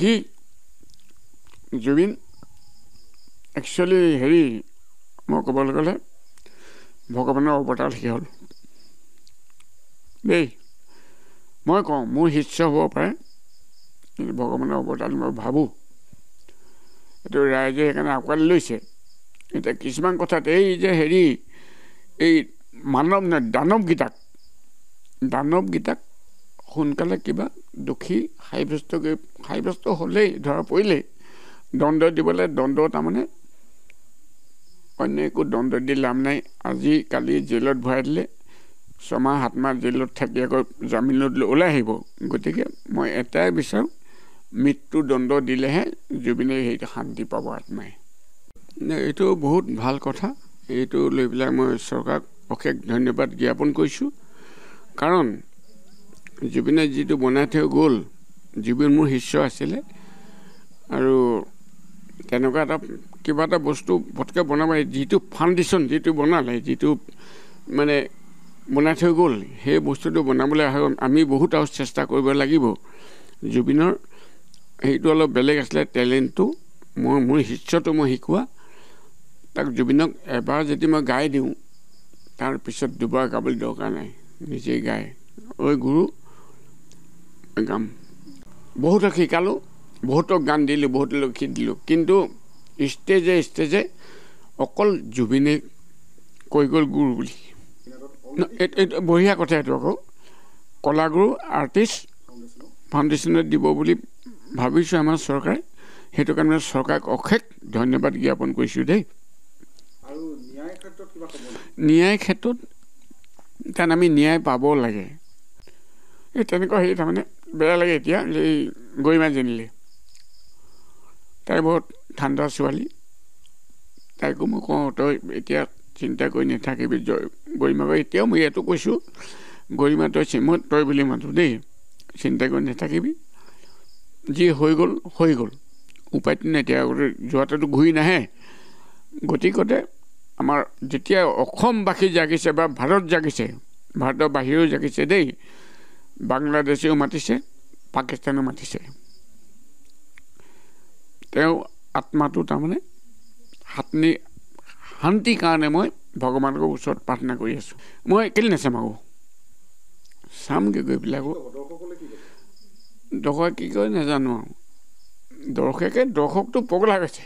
কি জুবিন একচুৱেলি হেৰি মই ক'বলৈ গ'লে ভগৱানৰ অৱতাৰ সি হ'ল দেই মই কওঁ মোৰ শিষ্য হ'ব পাৰে কিন্তু ভগৱানৰ অৱতাৰ মই ভাবোঁ এইটো ৰাইজে সেইকাৰণে আঁকোৱালি লৈছে এতিয়া কিছুমান কথাত এই যে হেৰি এই মানৱ নে দানৱগীতাক সোনকালে কিবা দোষী সাব্যস্ত হ'লেই ধৰা পৰিলেই দণ্ড দিবলৈ দণ্ড তাৰমানে অন্য একো দণ্ড দি লাভ নাই আজিকালি জেলত ভৰাই দিলে 6 মাহ 7 মাহ জেলত থাকি আকৌ জামিনত ওলাই আহিব গতিকে মই এটাই বিচাৰোঁ মৃত্যু দণ্ড দিলেহে জুবিনে সেইটো শান্তি পাব আত্মাই এইটো বহুত ভাল কথা এইটো লৈ পেলাই মই চৰকাৰক অশেষ ধন্যবাদ জ্ঞাপন কৰিছোঁ কাৰণ জুবিনে যিটো বনাই থৈ গ'ল জুবিন মোৰ শিষ্য আছিলে আৰু তেনেকুৱা এটা কিবা এটা বস্তু পটকৈ বনাব যিটো ফাউণ্ডেশ্যন যিটো বনালে যিটো মানে বনাই থৈ গ'ল সেই বস্তুটো বনাবলৈ আমি বহুত আৰু চেষ্টা কৰিব লাগিব জুবিনৰ সেইটো অলপ বেলেগ আছিলে টেলেণ্টটো মোৰ শিষ্যটো মই শিকোৱা তাক জুবিনক এবাৰ যদি মই গাই দিওঁ তাৰপিছত দুবাৰ গাবলৈ দৰকাৰ নাই নিজেই গায় ঐ গুৰু গাম বহুতক শিকালোঁ বহুতক গান দিলোঁ বহুতক লিখি দিলোঁ কিন্তু ষ্টেজে অকল জুবিনে কৈ গ'ল গুৰু বুলি এইটো বঢ়িয়া কথা এইটো আকৌ কলাগুৰু আৰ্টিষ্ট ফাউণ্ডেশ্যনত দিব বুলি ভাবিছোঁ আমাৰ চৰকাৰে সেইটো কাৰণে চৰকাৰক অশেষ ধন্যবাদ জ্ঞাপন কৰিছোঁ দেই ন্যায় ক্ষেত্ৰত কাৰণ আমি ন্যায় পাব লাগে এই তেনেকুৱা হেৰি তাৰমানে বেয়া লাগে এতিয়া এই গৰিমাজনীলৈ তাই বহুত ঠাণ্ডা ছোৱালী তাইকো মই কওঁ তই এতিয়া চিন্তা কৰি নাথাকিবি গৰিমাক এতিয়াও মই ইয়াতো কৈছোঁ গৰিমা তই বুলি মাতোঁ দেই চিন্তা কৰি নাথাকিবি যি হৈ গ'ল উপায়টো নাই এতিয়া যোৱাটোতো ঘূৰি নাহে গতিকতে আমাৰ যেতিয়া অসমবাসী জাগিছে বা ভাৰত জাগিছে ভাৰতৰ বাহিৰেও জাগিছে দেই বাংলাদেশেও মাতিছে পাকিস্তানেও মাতিছে তেওঁ আত্মাটো তাৰমানে শান্তিৰ কাৰণে মই ভগৱানৰ ওচৰত প্ৰাৰ্থনা কৰি আছোঁ মই কেলৈ নাচাম আকৌ চামগৈ গৈ পেলাই আকৌ দৰ্শকে কি কয় নাজানো আৰু দৰ্শকটো পগলা গৈছে